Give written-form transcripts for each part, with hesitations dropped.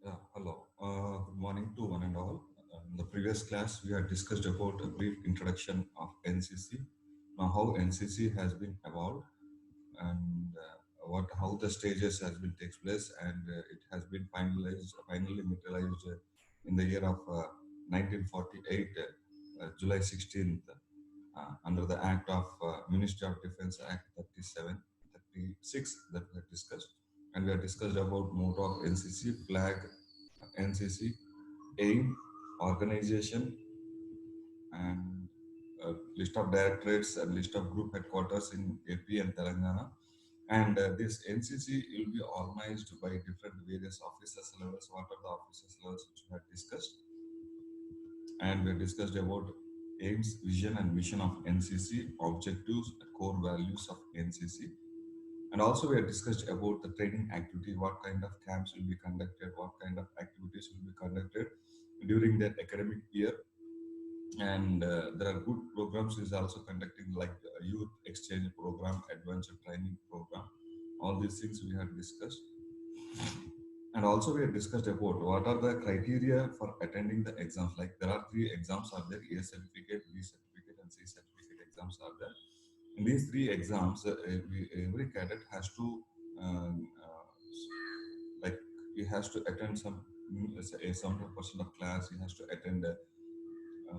Hello. Good morning to one and all. In the previous class, we had discussed about a brief introduction of NCC. Now, how NCC has been evolved and what how the stages has been takes place, and it has been finally materialized in the year of 1948, July 16th, under the Act of Ministry of Defense Act 36 that we had discussed, and we have discussed about motto of NCC, flag, NCC, aim, organization, and list of directorates and list of group headquarters in AP and Telangana. And this NCC will be organized by different various officers levels. What are the officers levels which we had discussed? And we discussed about aims, vision, and mission of NCC, objectives, core values of NCC. And also we have discussed about the training activity, what kind of camps will be conducted, what kind of activities will be conducted during that academic year. And there are good programs is also conducting like youth exchange program, adventure training program. All these things we have discussed. And also we have discussed about what are the criteria for attending the exams. Like there are three exams are there: A certificate, B certificate, and C certificate exams are there. In these three exams, every cadet has to like he has to attend some let's say, a 70% of class. He has to attend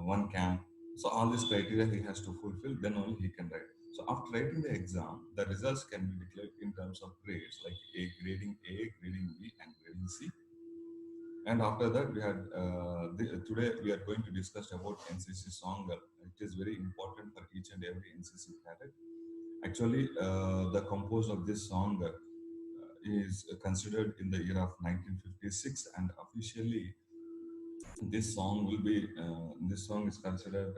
one camp. So all these criteria he has to fulfill. Then only he can write. So after writing the exam, the results can be declared in terms of grades, like A, grading B, and grading C. And after that, we had today we are going to discuss about NCC song. It is very important for each and every NCC cadet. Actually, the compose of this song is considered in the year of 1956, and officially this song is considered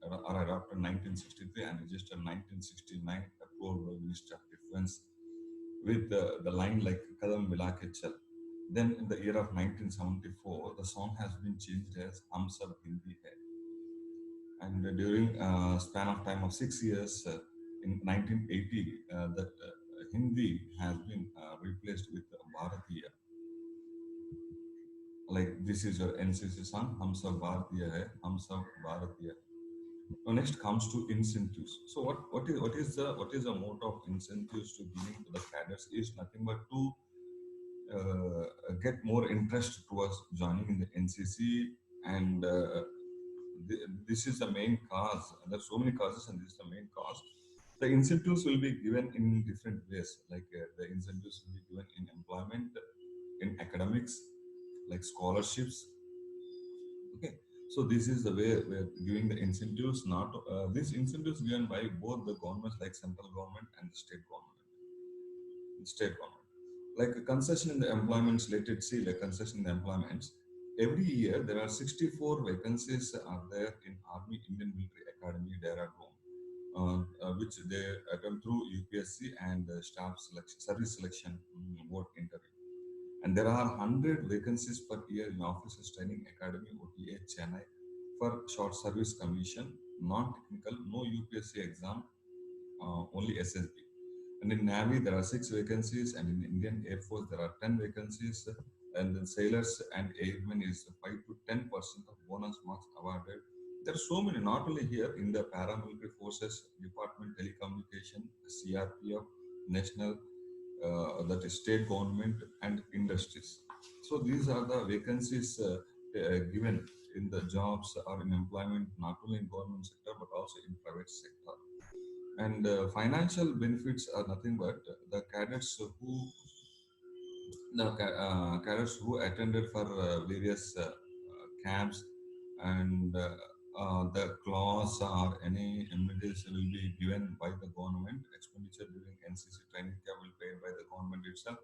or adopted 1963 and registered 1969, approved by Minister of Defense with the line like Kadam Milake Chal. Then in the year of 1974, the song has been changed as Hum Sab Hindi Hai. And during a span of time of 6 years, in 1980, that Hindi has been replaced with Bharatiya. Like this is your NCC song, Hum Sab Bharatiya Hai, Hum Sab Bharatiya. Now next comes to incentives. So what is the mode of incentives to giving to the cadets is nothing but to get more interest towards joining in the NCC, and this is the main cause. There are so many causes, and this is the main cause. The incentives will be given in different ways. Like the incentives will be given in employment, in academics, like scholarships. Okay, so this is the way we're giving the incentives. Not these incentives given by both the governments, like central government and the state government. State government. Like a concession in the employments, let it see like concession in the employments. Every year there are 64 vacancies are there in Army Indian Military Academy, Dehradun, which they attempt through UPSC and staff selection, service selection board interview. And there are 100 vacancies per year in Officers Training Academy, OTA, Chennai, for short service commission, non-technical, no UPSC exam, only SSB. And in Navy, there are 6 vacancies, and in Indian Air Force, there are 10 vacancies. And then sailors and airmen is 5 to 10% of bonus marks awarded. There are so many, not only here in the paramilitary forces, Department Telecommunication, CRPF, National, that is state government and industries. So these are the vacancies given in the jobs or in employment, not only in government sector but also in private sector. And financial benefits are nothing but the cadets who cadets who attended for various camps, and the clause or any amenities will be given by the government. Expenditure during NCC training camp will be paid by the government itself,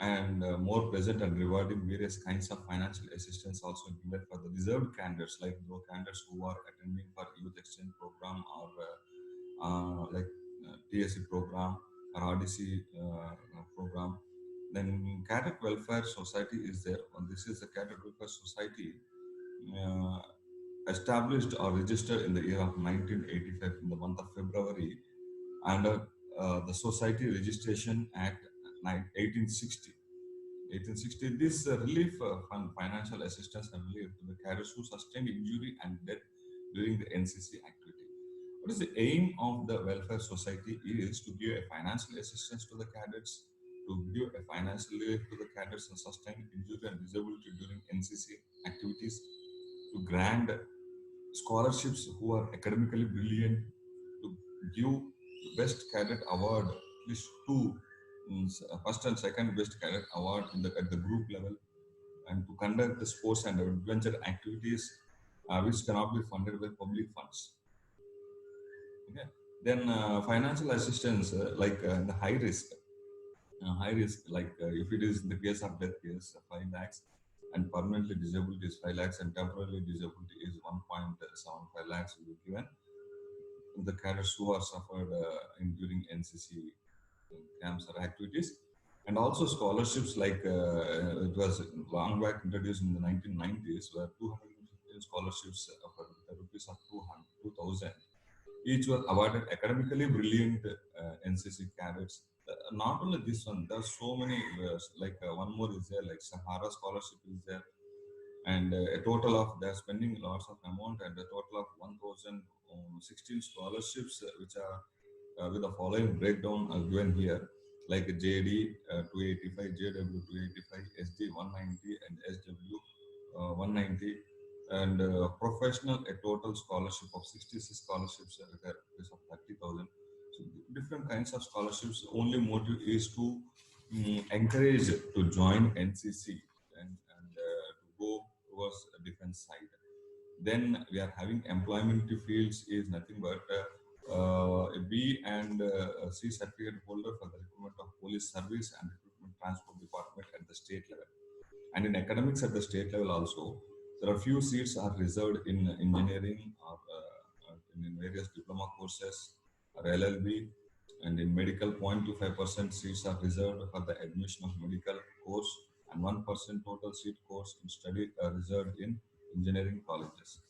and more present and rewarding various kinds of financial assistance also given for the reserved candidates, like those candidates who are attending for youth exchange program or like TSC program or RDC program. Then Cadet Welfare Society is there. And this is the Cadet Welfare Society uh, established or registered in the year of 1985 in the month of February under the Society Registration Act 1860. 1860, this relief fund financial assistance and relief to the cadets who sustained injury and death during the NCC activity. What is the aim of the welfare society is to give a financial assistance to the cadets, to give a financial relief to the cadets and sustain injury and disability during NCC activities, to grant scholarships who are academically brilliant, to give best cadet award, at least two, first and second best cadet award at the group level, and to conduct the sports and adventure activities which cannot be funded by public funds. Okay. Then financial assistance, the high risk, like if it is in the case of death case, 5 lakhs, and permanently disabled is 5 lakhs, and temporarily disabled is 1.75 lakhs will be given the cadets who are suffered during NCC camps or activities, and also scholarships like it was long back introduced in the 1990s, where 215 scholarships for the rupees of 2,000 each were awarded academically brilliant NCC cadets. Not only this one, there are so many. One more is there, like Sahara scholarship is there, and a total of they're spending lots of amount, and a total of 1,016 scholarships, which are with the following breakdown given here, like JD 285, JW 285, SD 190, and SW 190, and professional a total scholarship of 66 scholarships at a price of 30,000. So different kinds of scholarships. Only motive is to encourage to join NCC and to go towards a defense side. Then we are having employment fields is nothing but B and C certificate holder for the recruitment of police service and recruitment transport department at the state level. And in academics at the state level also, there are few seats are reserved in engineering or in various diploma courses or LLB, and in medical 0.25% seats are reserved for the admission of medical course, and 1% total seat course in study are reserved in engineering colleges.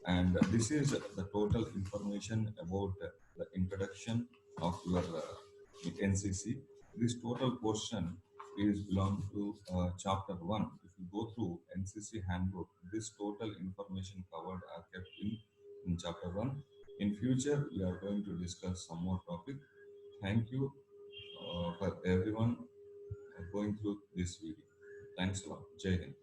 And this is the total information about the introduction of your NCC. This total portion is belong to chapter 1. If you go through NCC handbook, this total information covered are kept in chapter 1. In future, we are going to discuss some more topic. Thank you for everyone going through this video. Thanks a lot. Jai Hind.